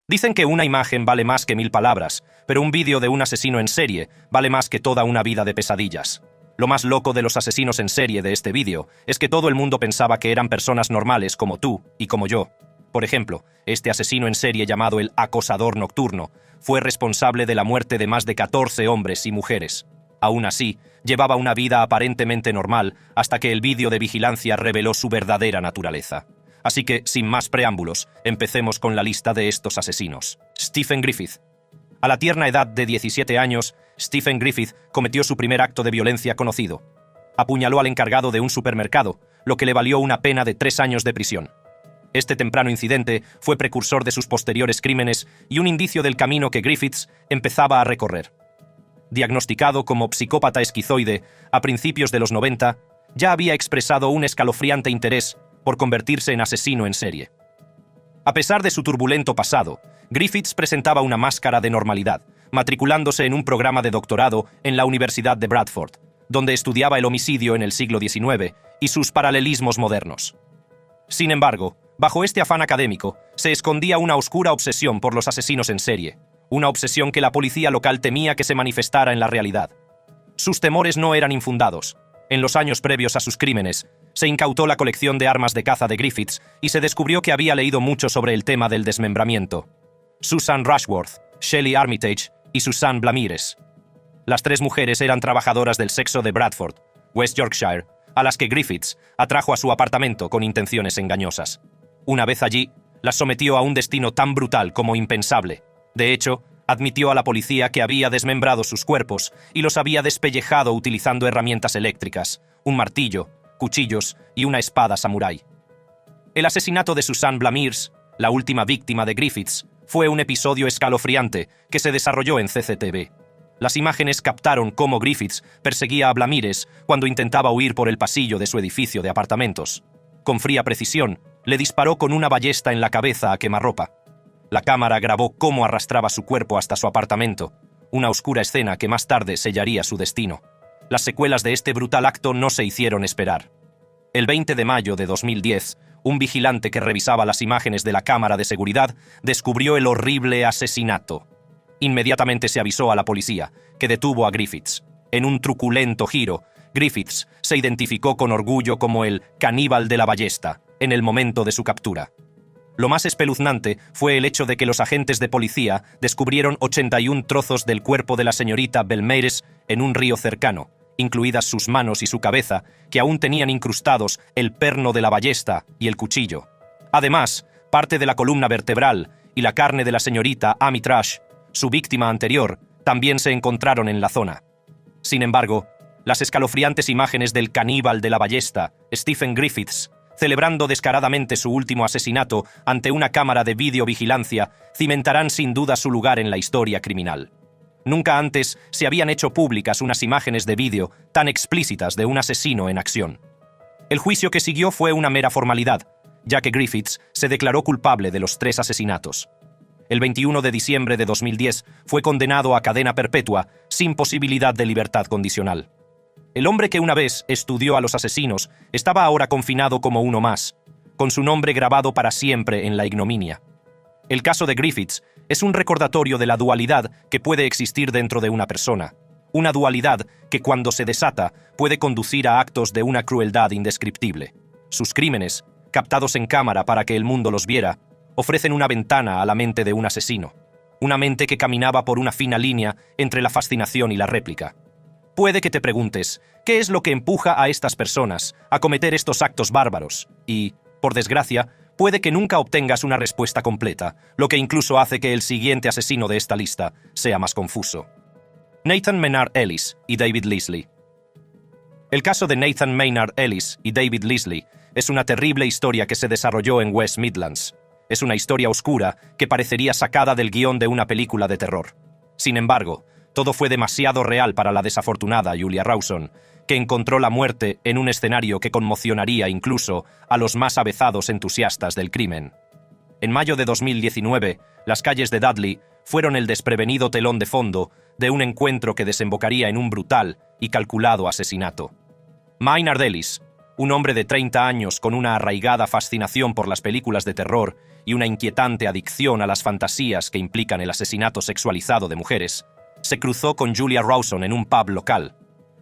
Dicen que una imagen vale más que 1000 palabras, pero un vídeo de un asesino en serie vale más que toda una vida de pesadillas. Lo más loco de los asesinos en serie de este vídeo es que todo el mundo pensaba que eran personas normales como tú y como yo. Por ejemplo, este asesino en serie llamado el acosador nocturno fue responsable de la muerte de más de 14 hombres y mujeres. Aún así, llevaba una vida aparentemente normal hasta que el vídeo de vigilancia reveló su verdadera naturaleza. Así que, sin más preámbulos, empecemos con la lista de estos asesinos. Stephen Griffith. A la tierna edad de 17 años, Stephen Griffith cometió su primer acto de violencia conocido. Apuñaló al encargado de un supermercado, lo que le valió una pena de 3 años de prisión. Este temprano incidente fue precursor de sus posteriores crímenes y un indicio del camino que Griffiths empezaba a recorrer. Diagnosticado como psicópata esquizoide a principios de los 90, ya había expresado un escalofriante interés por convertirse en asesino en serie. A pesar de su turbulento pasado, Griffiths presentaba una máscara de normalidad, matriculándose en un programa de doctorado en la Universidad de Bradford, donde estudiaba el homicidio en el siglo XIX y sus paralelismos modernos. Sin embargo, bajo este afán académico, se escondía una oscura obsesión por los asesinos en serie, una obsesión que la policía local temía que se manifestara en la realidad. Sus temores no eran infundados. En los años previos a sus crímenes, se incautó la colección de armas de caza de Griffiths y se descubrió que había leído mucho sobre el tema del desmembramiento. Susan Rushworth, Shelley Armitage y Susan Blamires. Las 3 mujeres eran trabajadoras del sexo de Bradford, West Yorkshire, a las que Griffiths atrajo a su apartamento con intenciones engañosas. Una vez allí, las sometió a un destino tan brutal como impensable. De hecho, admitió a la policía que había desmembrado sus cuerpos y los había despellejado utilizando herramientas eléctricas, un martillo, cuchillos y una espada samurái. El asesinato de Susan Blamires, la última víctima de Griffiths, fue un episodio escalofriante que se desarrolló en CCTV. Las imágenes captaron cómo Griffiths perseguía a Blamires cuando intentaba huir por el pasillo de su edificio de apartamentos. Con fría precisión, le disparó con una ballesta en la cabeza a quemarropa. La cámara grabó cómo arrastraba su cuerpo hasta su apartamento, una oscura escena que más tarde sellaría su destino. Las secuelas de este brutal acto no se hicieron esperar. El 20 de mayo de 2010, un vigilante que revisaba las imágenes de la cámara de seguridad descubrió el horrible asesinato. Inmediatamente se avisó a la policía, que detuvo a Griffiths. En un truculento giro, Griffiths se identificó con orgullo como el caníbal de la ballesta en el momento de su captura. Lo más espeluznante fue el hecho de que los agentes de policía descubrieron 81 trozos del cuerpo de la señorita Blamires en un río cercano, incluidas sus manos y su cabeza, que aún tenían incrustados el perno de la ballesta y el cuchillo. Además, parte de la columna vertebral y la carne de la señorita Amy Trash, su víctima anterior, también se encontraron en la zona. Sin embargo, las escalofriantes imágenes del caníbal de la ballesta, Stephen Griffiths, celebrando descaradamente su último asesinato ante una cámara de videovigilancia, cimentarán sin duda su lugar en la historia criminal. Nunca antes se habían hecho públicas unas imágenes de vídeo tan explícitas de un asesino en acción. El juicio que siguió fue una mera formalidad, ya que Griffiths se declaró culpable de los 3 asesinatos. El 21 de diciembre de 2010 fue condenado a cadena perpetua sin posibilidad de libertad condicional. El hombre que una vez estudió a los asesinos estaba ahora confinado como uno más, con su nombre grabado para siempre en la ignominia. El caso de Griffiths es un recordatorio de la dualidad que puede existir dentro de una persona, una dualidad que cuando se desata puede conducir a actos de una crueldad indescriptible. Sus crímenes, captados en cámara para que el mundo los viera, ofrecen una ventana a la mente de un asesino, una mente que caminaba por una fina línea entre la fascinación y la réplica. Puede que te preguntes, ¿qué es lo que empuja a estas personas a cometer estos actos bárbaros? Y, por desgracia, puede que nunca obtengas una respuesta completa, lo que incluso hace que el siguiente asesino de esta lista sea más confuso. Nathan Maynard Ellis y David Leslie. El caso de Nathan Maynard Ellis y David Leslie es una terrible historia que se desarrolló en West Midlands. Es una historia oscura que parecería sacada del guión de una película de terror. Sin embargo, todo fue demasiado real para la desafortunada Julia Rawson, que encontró la muerte en un escenario que conmocionaría incluso a los más avezados entusiastas del crimen. En mayo de 2019, las calles de Dudley fueron el desprevenido telón de fondo de un encuentro que desembocaría en un brutal y calculado asesinato. Maynard Ellis, un hombre de 30 años con una arraigada fascinación por las películas de terror y una inquietante adicción a las fantasías que implican el asesinato sexualizado de mujeres, se cruzó con Julia Rawson en un pub local.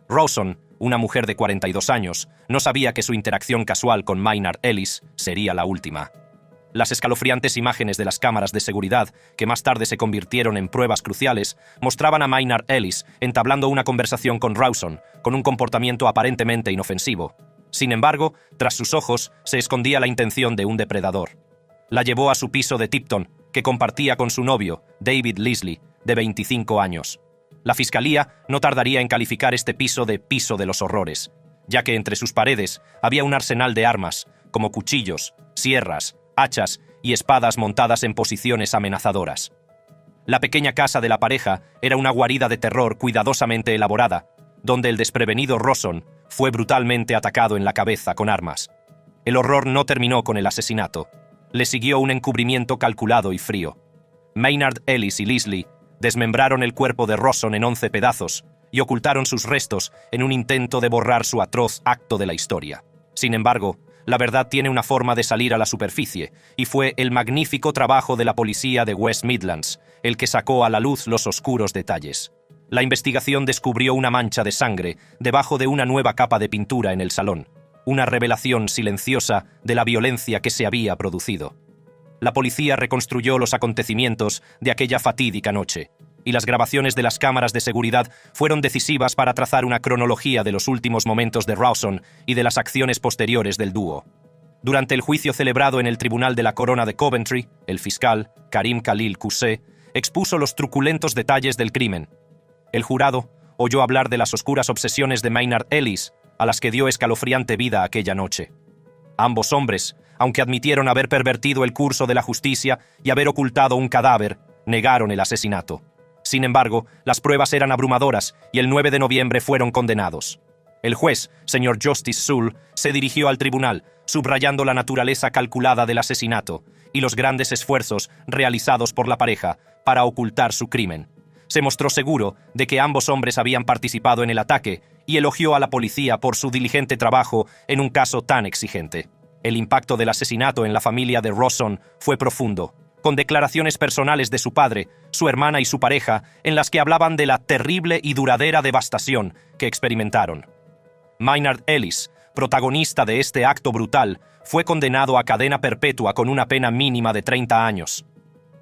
Rawson, una mujer de 42 años, no sabía que su interacción casual con Maynard Ellis sería la última. Las escalofriantes imágenes de las cámaras de seguridad, que más tarde se convirtieron en pruebas cruciales, mostraban a Maynard Ellis entablando una conversación con Rawson, con un comportamiento aparentemente inofensivo. Sin embargo, tras sus ojos se escondía la intención de un depredador. La llevó a su piso de Tipton, que compartía con su novio, David Leslie, de 25 años. La fiscalía no tardaría en calificar este piso de los horrores, ya que entre sus paredes había un arsenal de armas, como cuchillos, sierras, hachas y espadas montadas en posiciones amenazadoras. La pequeña casa de la pareja era una guarida de terror cuidadosamente elaborada, donde el desprevenido Rawson fue brutalmente atacado en la cabeza con armas. El horror no terminó con el asesinato. Le siguió un encubrimiento calculado y frío. Maynard Ellis y Leslie desmembraron el cuerpo de Rawson en 11 pedazos y ocultaron sus restos en un intento de borrar su atroz acto de la historia. Sin embargo, la verdad tiene una forma de salir a la superficie, y fue el magnífico trabajo de la policía de West Midlands el que sacó a la luz los oscuros detalles. La investigación descubrió una mancha de sangre debajo de una nueva capa de pintura en el salón, una revelación silenciosa de la violencia que se había producido. La policía reconstruyó los acontecimientos de aquella fatídica noche, y las grabaciones de las cámaras de seguridad fueron decisivas para trazar una cronología de los últimos momentos de Rawson y de las acciones posteriores del dúo. Durante el juicio celebrado en el Tribunal de la Corona de Coventry, el fiscal, Karim Khalil Qusay, expuso los truculentos detalles del crimen. El jurado oyó hablar de las oscuras obsesiones de Maynard Ellis, a las que dio escalofriante vida aquella noche. Ambos hombres, aunque admitieron haber pervertido el curso de la justicia y haber ocultado un cadáver, negaron el asesinato. Sin embargo, las pruebas eran abrumadoras y el 9 de noviembre fueron condenados. El juez, señor Justice Sewell, se dirigió al tribunal, subrayando la naturaleza calculada del asesinato y los grandes esfuerzos realizados por la pareja para ocultar su crimen. Se mostró seguro de que ambos hombres habían participado en el ataque y elogió a la policía por su diligente trabajo en un caso tan exigente. El impacto del asesinato en la familia de Rawson fue profundo, con declaraciones personales de su padre, su hermana y su pareja, en las que hablaban de la terrible y duradera devastación que experimentaron. Maynard Ellis, protagonista de este acto brutal, fue condenado a cadena perpetua con una pena mínima de 30 años.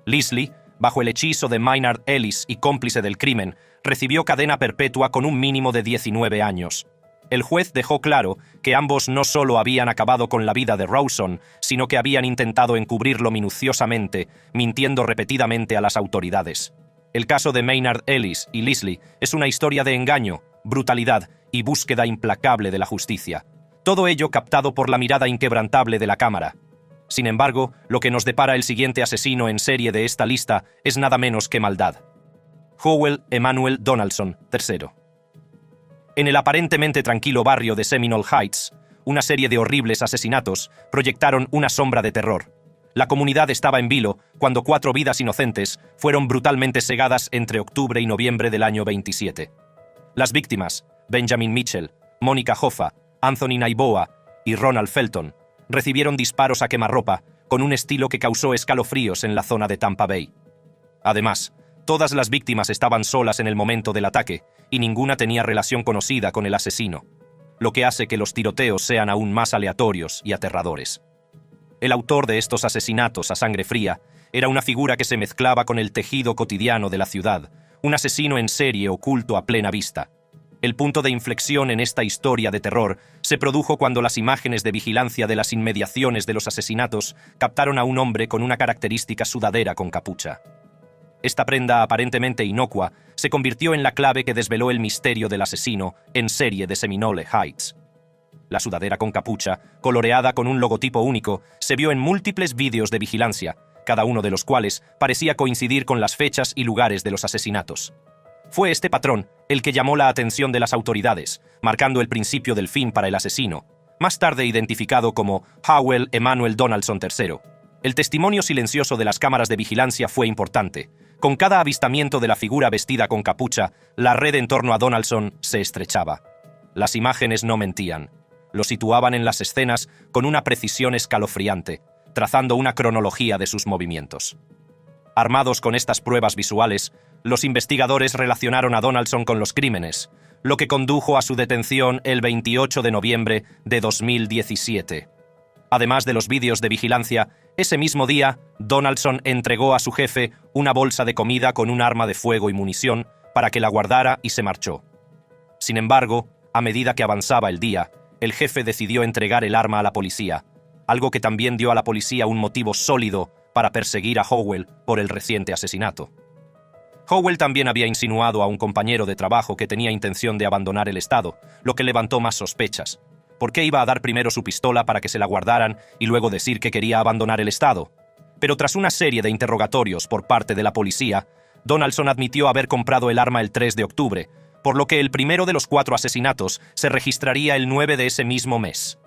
Leslie, bajo el hechizo de Maynard Ellis y cómplice del crimen, recibió cadena perpetua con un mínimo de 19 años. El juez dejó claro que ambos no solo habían acabado con la vida de Rawson, sino que habían intentado encubrirlo minuciosamente, mintiendo repetidamente a las autoridades. El caso de Maynard Ellis y Leslie es una historia de engaño, brutalidad y búsqueda implacable de la justicia. Todo ello captado por la mirada inquebrantable de la cámara. Sin embargo, lo que nos depara el siguiente asesino en serie de esta lista es nada menos que maldad. Howell Emanuel Donaldson, III. En el aparentemente tranquilo barrio de Seminole Heights, una serie de horribles asesinatos proyectaron una sombra de terror. La comunidad estaba en vilo cuando 4 vidas inocentes fueron brutalmente segadas entre octubre y noviembre del año 27. Las víctimas, Benjamin Mitchell, Mónica Hoffa, Anthony Naiboa y Ronald Felton, recibieron disparos a quemarropa con un estilo que causó escalofríos en la zona de Tampa Bay. Además, todas las víctimas estaban solas en el momento del ataque y ninguna tenía relación conocida con el asesino, lo que hace que los tiroteos sean aún más aleatorios y aterradores. El autor de estos asesinatos a sangre fría era una figura que se mezclaba con el tejido cotidiano de la ciudad, un asesino en serie oculto a plena vista. El punto de inflexión en esta historia de terror se produjo cuando las imágenes de vigilancia de las inmediaciones de los asesinatos captaron a un hombre con una característica sudadera con capucha. Esta prenda aparentemente inocua se convirtió en la clave que desveló el misterio del asesino en serie de Seminole Heights. La sudadera con capucha, coloreada con un logotipo único, se vio en múltiples vídeos de vigilancia, cada uno de los cuales parecía coincidir con las fechas y lugares de los asesinatos. Fue este patrón el que llamó la atención de las autoridades, marcando el principio del fin para el asesino, más tarde identificado como Howell Emanuel Donaldson III. El testimonio silencioso de las cámaras de vigilancia fue importante. Con cada avistamiento de la figura vestida con capucha, la red en torno a Donaldson se estrechaba. Las imágenes no mentían. Lo situaban en las escenas con una precisión escalofriante, trazando una cronología de sus movimientos. Armados con estas pruebas visuales, los investigadores relacionaron a Donaldson con los crímenes, lo que condujo a su detención el 28 de noviembre de 2017. Además de los vídeos de vigilancia, ese mismo día, Donaldson entregó a su jefe una bolsa de comida con un arma de fuego y munición para que la guardara y se marchó. Sin embargo, a medida que avanzaba el día, el jefe decidió entregar el arma a la policía, algo que también dio a la policía un motivo sólido para perseguir a Howell por el reciente asesinato. Howell también había insinuado a un compañero de trabajo que tenía intención de abandonar el estado, lo que levantó más sospechas. ¿Por qué iba a dar primero su pistola para que se la guardaran y luego decir que quería abandonar el estado? Pero tras una serie de interrogatorios por parte de la policía, Donaldson admitió haber comprado el arma el 3 de octubre, por lo que el primero de los 4 asesinatos se registraría el 9 de ese mismo mes.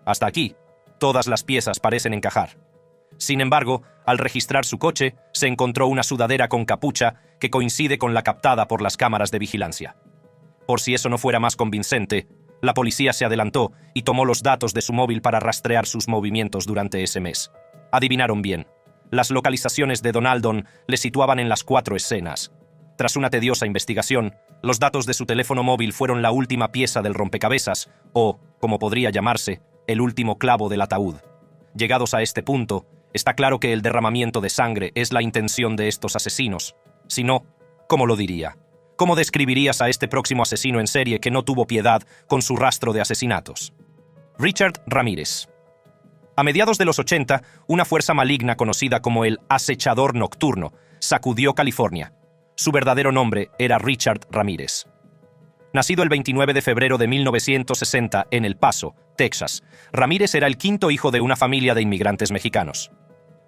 Hasta aquí, todas las piezas parecen encajar. Sin embargo, al registrar su coche, se encontró una sudadera con capucha que coincide con la captada por las cámaras de vigilancia. Por si eso no fuera más convincente, la policía se adelantó y tomó los datos de su móvil para rastrear sus movimientos durante ese mes. Adivinaron bien. Las localizaciones de Donaldson le situaban en las 4 escenas. Tras una tediosa investigación, los datos de su teléfono móvil fueron la última pieza del rompecabezas, o, como podría llamarse, el último clavo del ataúd. Llegados a este punto, está claro que el derramamiento de sangre es la intención de estos asesinos. Si no, ¿cómo lo diría? ¿Cómo describirías a este próximo asesino en serie que no tuvo piedad con su rastro de asesinatos? Richard Ramírez. A mediados de los 80, una fuerza maligna conocida como el acechador nocturno sacudió California. Su verdadero nombre era Richard Ramírez. Nacido el 29 de febrero de 1960 en El Paso, Texas, Ramírez era el 5º hijo de una familia de inmigrantes mexicanos.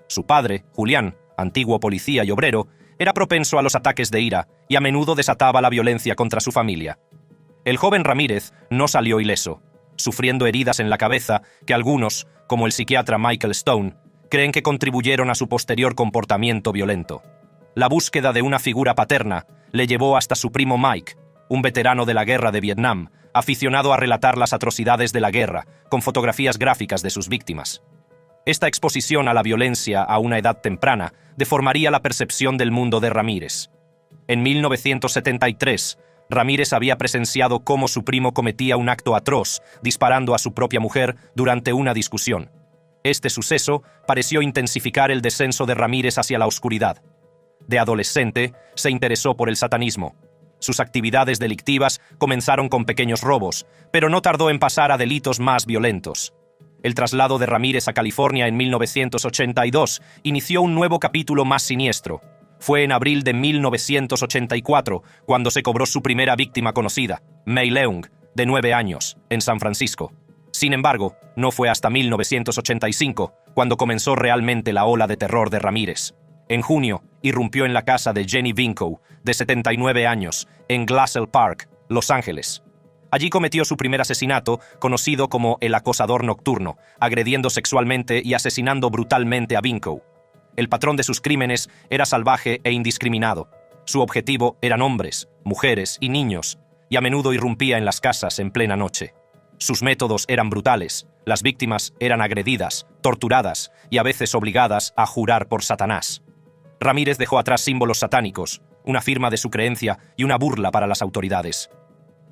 Su padre, Julián, antiguo policía y obrero, era propenso a los ataques de ira y a menudo desataba la violencia contra su familia. El joven Ramírez no salió ileso, sufriendo heridas en la cabeza que algunos, como el psiquiatra Michael Stone, creen que contribuyeron a su posterior comportamiento violento. La búsqueda de una figura paterna le llevó hasta su primo Mike, un veterano de la guerra de Vietnam, aficionado a relatar las atrocidades de la guerra, con fotografías gráficas de sus víctimas. Esta exposición a la violencia a una edad temprana deformaría la percepción del mundo de Ramírez. En 1973, Ramírez había presenciado cómo su primo cometía un acto atroz, disparando a su propia mujer durante una discusión. Este suceso pareció intensificar el descenso de Ramírez hacia la oscuridad. De adolescente, se interesó por el satanismo. Sus actividades delictivas comenzaron con pequeños robos, pero no tardó en pasar a delitos más violentos. El traslado de Ramírez a California en 1982 inició un nuevo capítulo más siniestro. Fue en abril de 1984 cuando se cobró su primera víctima conocida, Mei Leung, de 9 años, en San Francisco. Sin embargo, no fue hasta 1985 cuando comenzó realmente la ola de terror de Ramírez. En junio, irrumpió en la casa de Jenny Vinco, de 79 años, en Glassell Park, Los Ángeles. Allí cometió su primer asesinato, conocido como el acosador nocturno, agrediendo sexualmente y asesinando brutalmente a Vinco. El patrón de sus crímenes era salvaje e indiscriminado. Su objetivo eran hombres, mujeres y niños, y a menudo irrumpía en las casas en plena noche. Sus métodos eran brutales. Las víctimas eran agredidas, torturadas y a veces obligadas a jurar por Satanás. Ramírez dejó atrás símbolos satánicos, una firma de su creencia y una burla para las autoridades.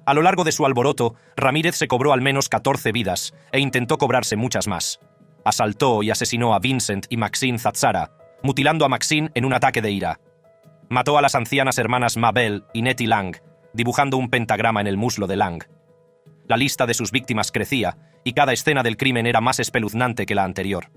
A lo largo de su alboroto, Ramírez se cobró al menos 14 vidas e intentó cobrarse muchas más. Asaltó y asesinó a Vincent y Maxine Zatzara, mutilando a Maxine en un ataque de ira. Mató a las ancianas hermanas Mabel y Nettie Lang, dibujando un pentagrama en el muslo de Lang. La lista de sus víctimas crecía, y cada escena del crimen era más espeluznante que la anterior.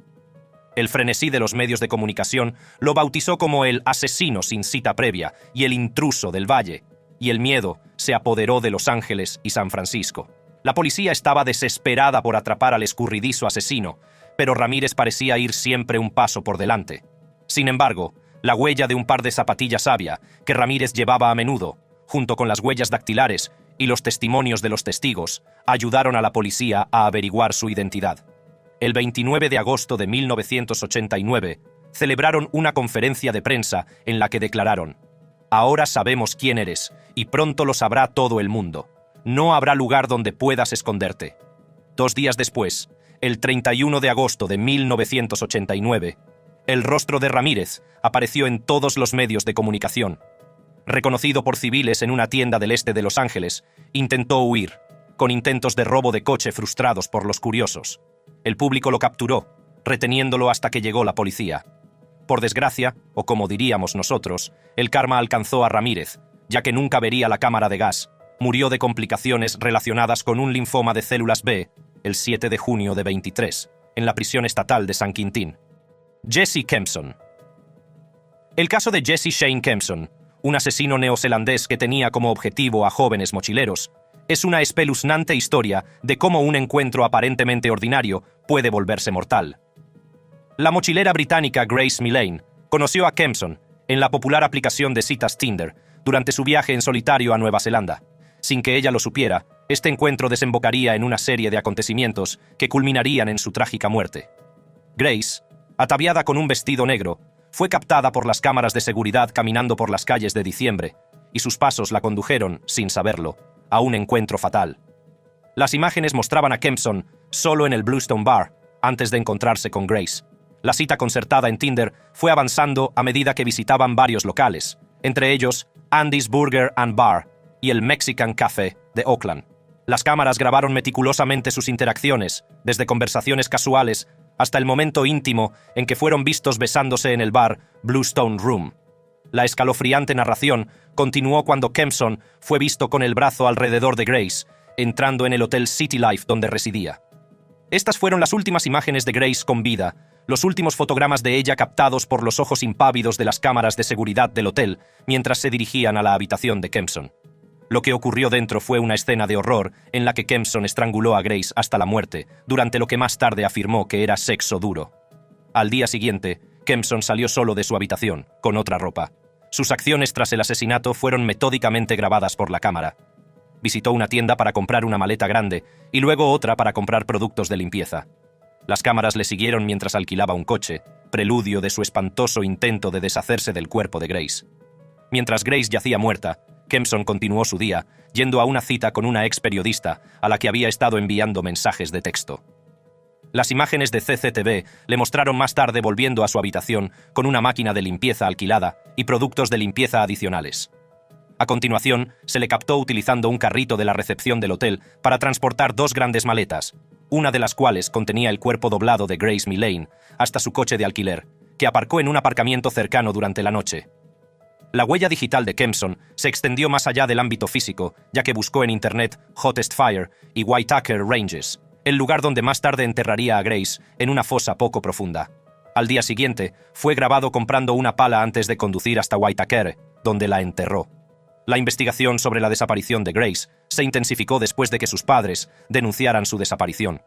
El frenesí de los medios de comunicación lo bautizó como el asesino sin cita previa y el intruso del Valle, y el miedo se apoderó de Los Ángeles y San Francisco. La policía estaba desesperada por atrapar al escurridizo asesino, pero Ramírez parecía ir siempre un paso por delante. Sin embargo, la huella de un par de zapatillas Avia que Ramírez llevaba a menudo, junto con las huellas dactilares y los testimonios de los testigos, ayudaron a la policía a averiguar su identidad. El 29 de agosto de 1989, celebraron una conferencia de prensa en la que declararon: «Ahora sabemos quién eres, y pronto lo sabrá todo el mundo. No habrá lugar donde puedas esconderte». 2 días después, El 31 de agosto de 1989, el rostro de Ramírez apareció en todos los medios de comunicación. Reconocido por civiles en una tienda del este de Los Ángeles, intentó huir, con intentos de robo de coche frustrados por los curiosos. El público lo capturó, reteniéndolo hasta que llegó la policía. Por desgracia, o como diríamos nosotros, el karma alcanzó a Ramírez, ya que nunca vería la cámara de gas. Murió de complicaciones relacionadas con un linfoma de células B el 7 de junio de 23, en la prisión estatal de San Quintín. Jesse Kempson. El caso de Jesse Shane Kempson, un asesino neozelandés que tenía como objetivo a jóvenes mochileros, es una espeluznante historia de cómo un encuentro aparentemente ordinario puede volverse mortal. La mochilera británica Grace Millane conoció a Kempson en la popular aplicación de citas Tinder durante su viaje en solitario a Nueva Zelanda. Sin que ella lo supiera, este encuentro desembocaría en una serie de acontecimientos que culminarían en su trágica muerte. Grace, ataviada con un vestido negro, fue captada por las cámaras de seguridad caminando por las calles de diciembre, y sus pasos la condujeron, sin saberlo, a un encuentro fatal. Las imágenes mostraban a Kempson solo en el Bluestone Bar, antes de encontrarse con Grace. La cita concertada en Tinder fue avanzando a medida que visitaban varios locales, entre ellos Andy's Burger and Bar y el Mexican Café de Oakland. Las cámaras grabaron meticulosamente sus interacciones, desde conversaciones casuales hasta el momento íntimo en que fueron vistos besándose en el bar Bluestone Room. La escalofriante narración continuó cuando Kempson fue visto con el brazo alrededor de Grace, entrando en el Hotel City Life donde residía. Estas fueron las últimas imágenes de Grace con vida, los últimos fotogramas de ella captados por los ojos impávidos de las cámaras de seguridad del hotel mientras se dirigían a la habitación de Kempson. Lo que ocurrió dentro fue una escena de horror en la que Kempson estranguló a Grace hasta la muerte, durante lo que más tarde afirmó que era sexo duro. Al día siguiente, Kempson salió solo de su habitación, con otra ropa. Sus acciones tras el asesinato fueron metódicamente grabadas por la cámara. Visitó una tienda para comprar una maleta grande y luego otra para comprar productos de limpieza. Las cámaras le siguieron mientras alquilaba un coche, preludio de su espantoso intento de deshacerse del cuerpo de Grace. Mientras Grace yacía muerta, Kempson continuó su día, yendo a una cita con una ex periodista a la que había estado enviando mensajes de texto. Las imágenes de CCTV le mostraron más tarde volviendo a su habitación con una máquina de limpieza alquilada y productos de limpieza adicionales. A continuación, se le captó utilizando un carrito de la recepción del hotel para transportar dos grandes maletas, una de las cuales contenía el cuerpo doblado de Grace Millane, hasta su coche de alquiler, que aparcó en un aparcamiento cercano durante la noche. La huella digital de Kempson se extendió más allá del ámbito físico, ya que buscó en Internet Hottest Fire y Waitakere Ranges, el lugar donde más tarde enterraría a Grace en una fosa poco profunda. Al día siguiente, fue grabado comprando una pala antes de conducir hasta Waitakere, donde la enterró. La investigación sobre la desaparición de Grace se intensificó después de que sus padres denunciaran su desaparición.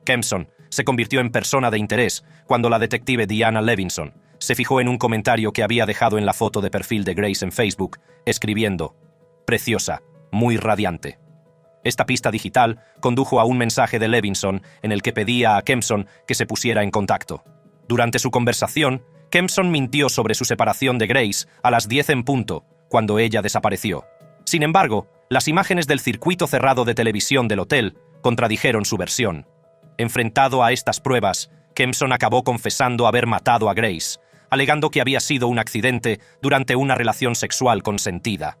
Kempson se convirtió en persona de interés cuando la detective Diana Levinson se fijó en un comentario que había dejado en la foto de perfil de Grace en Facebook, escribiendo: «Preciosa, muy radiante». Esta pista digital condujo a un mensaje de Levinson en el que pedía a Kempson que se pusiera en contacto. Durante su conversación, Kempson mintió sobre su separación de Grace a las 10 en punto, cuando ella desapareció. Sin embargo, las imágenes del circuito cerrado de televisión del hotel contradijeron su versión. Enfrentado a estas pruebas, Kempson acabó confesando haber matado a Grace, alegando que había sido un accidente durante una relación sexual consentida.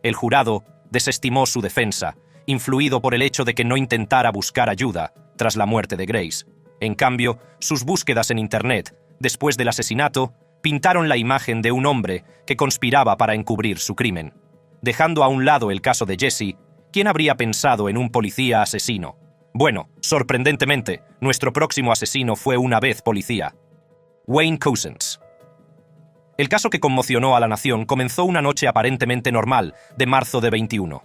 El jurado desestimó su defensa, influido por el hecho de que no intentara buscar ayuda tras la muerte de Grace. En cambio, sus búsquedas en Internet, después del asesinato, pintaron la imagen de un hombre que conspiraba para encubrir su crimen. Dejando a un lado el caso de Jesse, ¿quién habría pensado en un policía asesino? Bueno, sorprendentemente, nuestro próximo asesino fue una vez policía. Wayne Couzens. El caso que conmocionó a la nación comenzó una noche aparentemente normal de marzo de 21.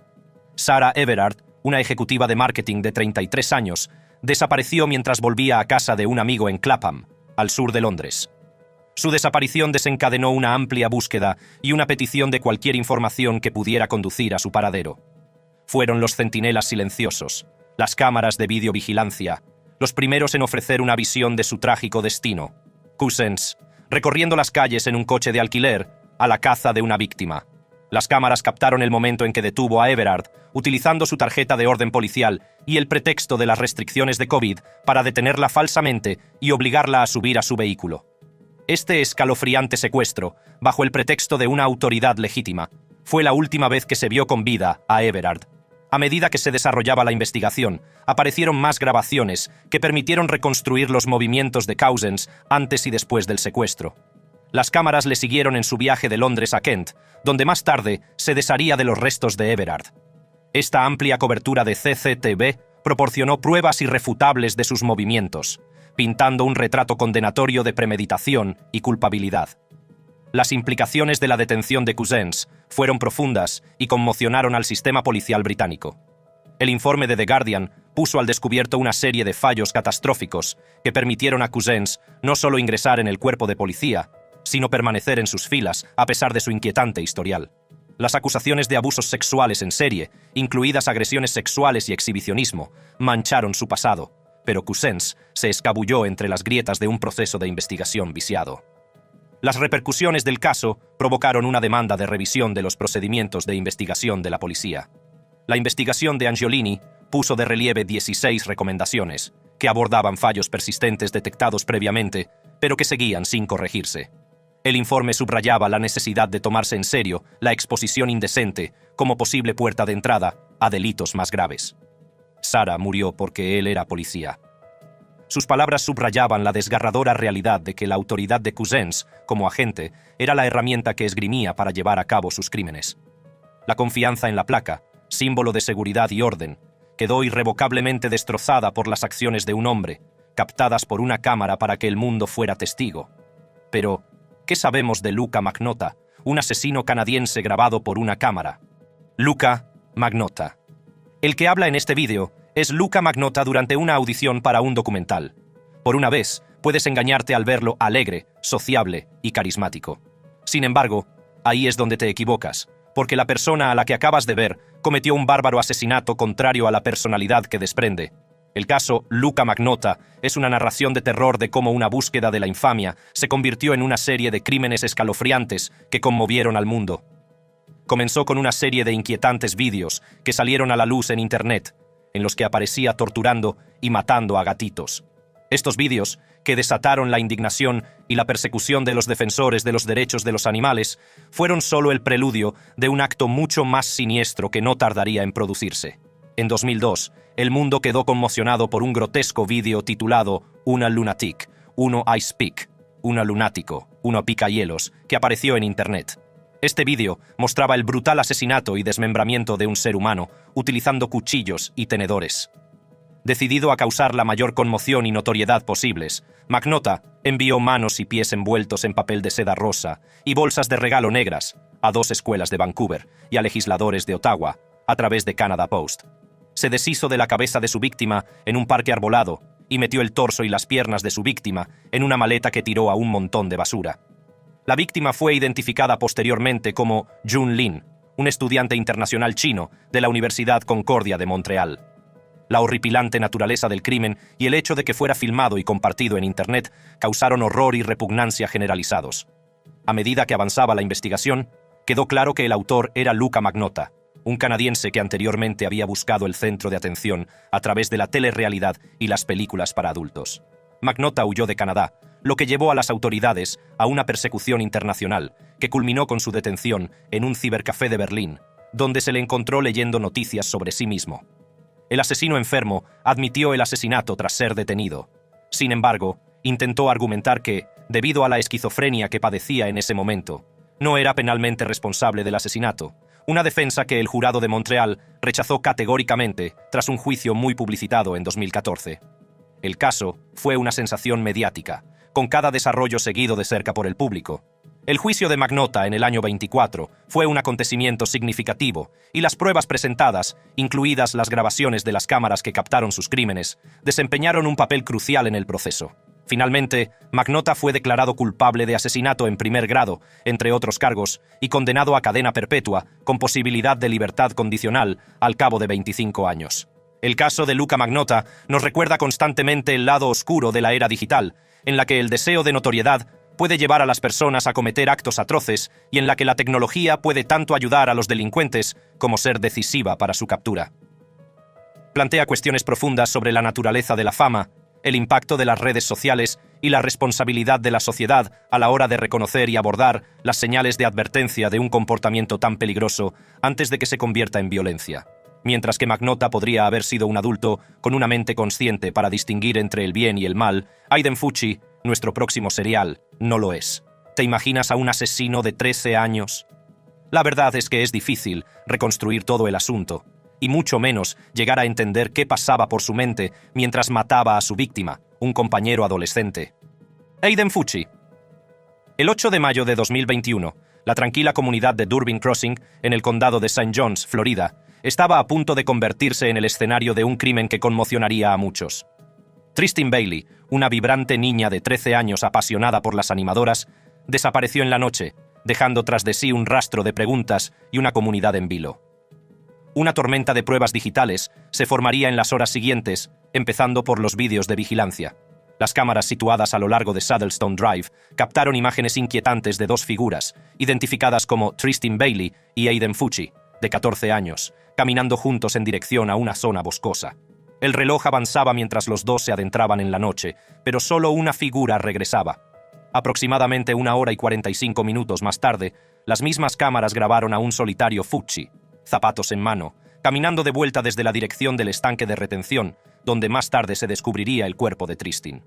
Sarah Everard, una ejecutiva de marketing de 33 años, desapareció mientras volvía a casa de un amigo en Clapham, al sur de Londres. Su desaparición desencadenó una amplia búsqueda y una petición de cualquier información que pudiera conducir a su paradero. Fueron los centinelas silenciosos, las cámaras de videovigilancia, los primeros en ofrecer una visión de su trágico destino. Couzens, recorriendo las calles en un coche de alquiler, a la caza de una víctima. Las cámaras captaron el momento en que detuvo a Everard, utilizando su tarjeta de orden policial y el pretexto de las restricciones de COVID para detenerla falsamente y obligarla a subir a su vehículo. Este escalofriante secuestro, bajo el pretexto de una autoridad legítima, fue la última vez que se vio con vida a Everard. A medida que se desarrollaba la investigación, aparecieron más grabaciones que permitieron reconstruir los movimientos de Cousins antes y después del secuestro. Las cámaras le siguieron en su viaje de Londres a Kent, donde más tarde se desharía de los restos de Everard. Esta amplia cobertura de CCTV proporcionó pruebas irrefutables de sus movimientos, pintando un retrato condenatorio de premeditación y culpabilidad. Las implicaciones de la detención de Cousins fueron profundas y conmocionaron al sistema policial británico. El informe de The Guardian puso al descubierto una serie de fallos catastróficos que permitieron a Cousins no solo ingresar en el cuerpo de policía, sino permanecer en sus filas a pesar de su inquietante historial. Las acusaciones de abusos sexuales en serie, incluidas agresiones sexuales y exhibicionismo, mancharon su pasado, pero Cousins se escabulló entre las grietas de un proceso de investigación viciado. Las repercusiones del caso provocaron una demanda de revisión de los procedimientos de investigación de la policía. La investigación de Angiolini puso de relieve 16 recomendaciones, que abordaban fallos persistentes detectados previamente, pero que seguían sin corregirse. El informe subrayaba la necesidad de tomarse en serio la exposición indecente como posible puerta de entrada a delitos más graves. Sarah murió porque él era policía. Sus palabras subrayaban la desgarradora realidad de que la autoridad de Cousins, como agente, era la herramienta que esgrimía para llevar a cabo sus crímenes. La confianza en la placa, símbolo de seguridad y orden, quedó irrevocablemente destrozada por las acciones de un hombre, captadas por una cámara para que el mundo fuera testigo. Pero, ¿qué sabemos de Luca Magnotta, un asesino canadiense grabado por una cámara? Luca Magnotta. El que habla en este vídeo es Luca Magnotta durante una audición para un documental. Por una vez, puedes engañarte al verlo alegre, sociable y carismático. Sin embargo, ahí es donde te equivocas, porque la persona a la que acabas de ver cometió un bárbaro asesinato contrario a la personalidad que desprende. El caso Luca Magnotta es una narración de terror de cómo una búsqueda de la infamia se convirtió en una serie de crímenes escalofriantes que conmovieron al mundo. Comenzó con una serie de inquietantes vídeos que salieron a la luz en Internet, en los que aparecía torturando y matando a gatitos. Estos vídeos, que desataron la indignación y la persecución de los defensores de los derechos de los animales, fueron solo el preludio de un acto mucho más siniestro que no tardaría en producirse. En 2002, el mundo quedó conmocionado por un grotesco vídeo titulado Una lunatic, uno ice pick, una lunático, uno picahielos, que apareció en Internet. Este vídeo mostraba el brutal asesinato y desmembramiento de un ser humano utilizando cuchillos y tenedores. Decidido a causar la mayor conmoción y notoriedad posibles, Magnotta envió manos y pies envueltos en papel de seda rosa y bolsas de regalo negras a 2 escuelas de Vancouver y a legisladores de Ottawa a través de Canada Post. Se deshizo de la cabeza de su víctima en un parque arbolado y metió el torso y las piernas de su víctima en una maleta que tiró a un montón de basura. La víctima fue identificada posteriormente como Jun Lin, un estudiante internacional chino de la Universidad Concordia de Montreal. La horripilante naturaleza del crimen y el hecho de que fuera filmado y compartido en Internet causaron horror y repugnancia generalizados. A medida que avanzaba la investigación, quedó claro que el autor era Luca Magnotta, un canadiense que anteriormente había buscado el centro de atención a través de la telerrealidad y las películas para adultos. Magnotta huyó de Canadá, lo que llevó a las autoridades a una persecución internacional que culminó con su detención en un cibercafé de Berlín, donde se le encontró leyendo noticias sobre sí mismo. El asesino enfermo admitió el asesinato tras ser detenido. Sin embargo, intentó argumentar que, debido a la esquizofrenia que padecía en ese momento, no era penalmente responsable del asesinato, una defensa que el jurado de Montreal rechazó categóricamente tras un juicio muy publicitado en 2014. El caso fue una sensación mediática, con cada desarrollo seguido de cerca por el público. El juicio de Magnotta en el año 24 fue un acontecimiento significativo y las pruebas presentadas, incluidas las grabaciones de las cámaras que captaron sus crímenes, desempeñaron un papel crucial en el proceso. Finalmente, Magnotta fue declarado culpable de asesinato en primer grado, entre otros cargos, y condenado a cadena perpetua con posibilidad de libertad condicional al cabo de 25 años. El caso de Luca Magnotta nos recuerda constantemente el lado oscuro de la era digital, en la que el deseo de notoriedad puede llevar a las personas a cometer actos atroces y en la que la tecnología puede tanto ayudar a los delincuentes como ser decisiva para su captura. Plantea cuestiones profundas sobre la naturaleza de la fama, el impacto de las redes sociales y la responsabilidad de la sociedad a la hora de reconocer y abordar las señales de advertencia de un comportamiento tan peligroso antes de que se convierta en violencia. Mientras que Magnotta podría haber sido un adulto con una mente consciente para distinguir entre el bien y el mal, Aiden Fucci, nuestro próximo serial, no lo es. ¿Te imaginas a un asesino de 13 años? La verdad es que es difícil reconstruir todo el asunto, y mucho menos llegar a entender qué pasaba por su mente mientras mataba a su víctima, un compañero adolescente. Aiden Fucci. El 8 de mayo de 2021, la tranquila comunidad de Durbin Crossing, en el condado de St. John's, Florida, estaba a punto de convertirse en el escenario de un crimen que conmocionaría a muchos. Tristin Bailey, una vibrante niña de 13 años apasionada por las animadoras, desapareció en la noche, dejando tras de sí un rastro de preguntas y una comunidad en vilo. Una tormenta de pruebas digitales se formaría en las horas siguientes, empezando por los vídeos de vigilancia. Las cámaras situadas a lo largo de Saddlestone Drive captaron imágenes inquietantes de dos figuras, identificadas como Tristin Bailey y Aiden Fucci, de 14 años, caminando juntos en dirección a una zona boscosa. El reloj avanzaba mientras los dos se adentraban en la noche, pero solo una figura regresaba. Aproximadamente 1 hora y 45 minutos más tarde, las mismas cámaras grabaron a un solitario Fucci, zapatos en mano, caminando de vuelta desde la dirección del estanque de retención, donde más tarde se descubriría el cuerpo de Tristin.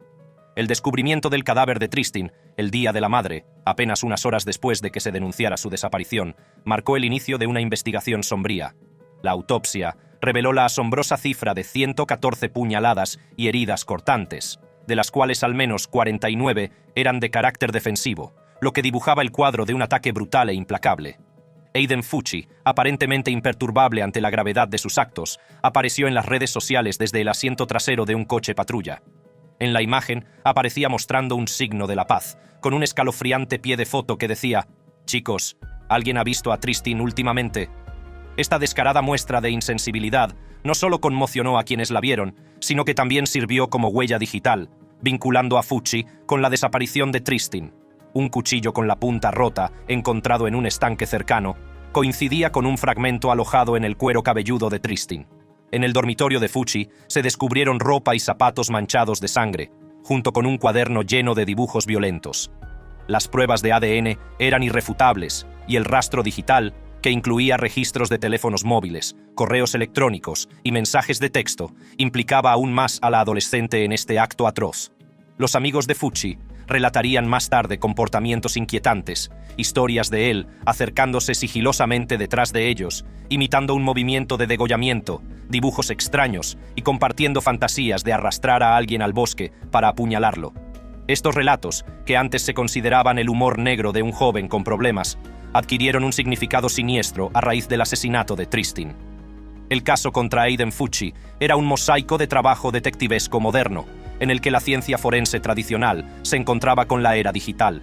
El descubrimiento del cadáver de Tristin, el día de la madre, apenas unas horas después de que se denunciara su desaparición, marcó el inicio de una investigación sombría. La autopsia reveló la asombrosa cifra de 114 puñaladas y heridas cortantes, de las cuales al menos 49 eran de carácter defensivo, lo que dibujaba el cuadro de un ataque brutal e implacable. Aiden Fucci, aparentemente imperturbable ante la gravedad de sus actos, apareció en las redes sociales desde el asiento trasero de un coche patrulla. En la imagen aparecía mostrando un signo de la paz, con un escalofriante pie de foto que decía: «Chicos, ¿alguien ha visto a Tristin últimamente?». Esta descarada muestra de insensibilidad no solo conmocionó a quienes la vieron, sino que también sirvió como huella digital, vinculando a Fucci con la desaparición de Tristin. Un cuchillo con la punta rota, encontrado en un estanque cercano, coincidía con un fragmento alojado en el cuero cabelludo de Tristin. En el dormitorio de Fucci se descubrieron ropa y zapatos manchados de sangre, junto con un cuaderno lleno de dibujos violentos. Las pruebas de ADN eran irrefutables, y el rastro digital, que incluía registros de teléfonos móviles, correos electrónicos y mensajes de texto, implicaba aún más a la adolescente en este acto atroz. Los amigos de Fucci relatarían más tarde comportamientos inquietantes, historias de él acercándose sigilosamente detrás de ellos, imitando un movimiento de degollamiento, dibujos extraños y compartiendo fantasías de arrastrar a alguien al bosque para apuñalarlo. Estos relatos, que antes se consideraban el humor negro de un joven con problemas, adquirieron un significado siniestro a raíz del asesinato de Tristin. El caso contra Aiden Fucci era un mosaico de trabajo detectivesco moderno, en el que la ciencia forense tradicional se encontraba con la era digital.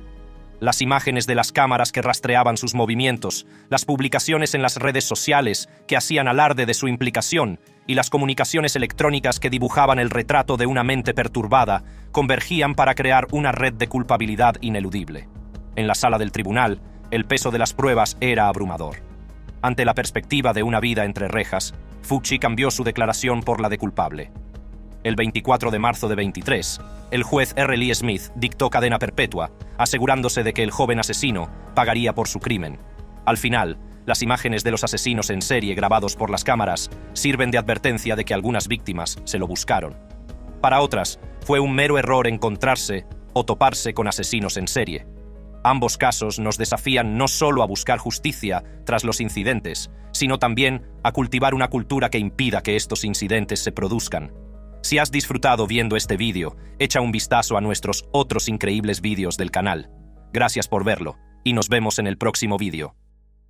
Las imágenes de las cámaras que rastreaban sus movimientos, las publicaciones en las redes sociales que hacían alarde de su implicación y las comunicaciones electrónicas que dibujaban el retrato de una mente perturbada convergían para crear una red de culpabilidad ineludible. En la sala del tribunal, el peso de las pruebas era abrumador. Ante la perspectiva de una vida entre rejas, Fucci cambió su declaración por la de culpable. El 24 de marzo de 23, el juez R. Lee Smith dictó cadena perpetua, asegurándose de que el joven asesino pagaría por su crimen. Al final, las imágenes de los asesinos en serie grabados por las cámaras sirven de advertencia de que algunas víctimas se lo buscaron. Para otras, fue un mero error encontrarse o toparse con asesinos en serie. Ambos casos nos desafían no solo a buscar justicia tras los incidentes, sino también a cultivar una cultura que impida que estos incidentes se produzcan. Si has disfrutado viendo este vídeo, echa un vistazo a nuestros otros increíbles vídeos del canal. Gracias por verlo, y nos vemos en el próximo vídeo.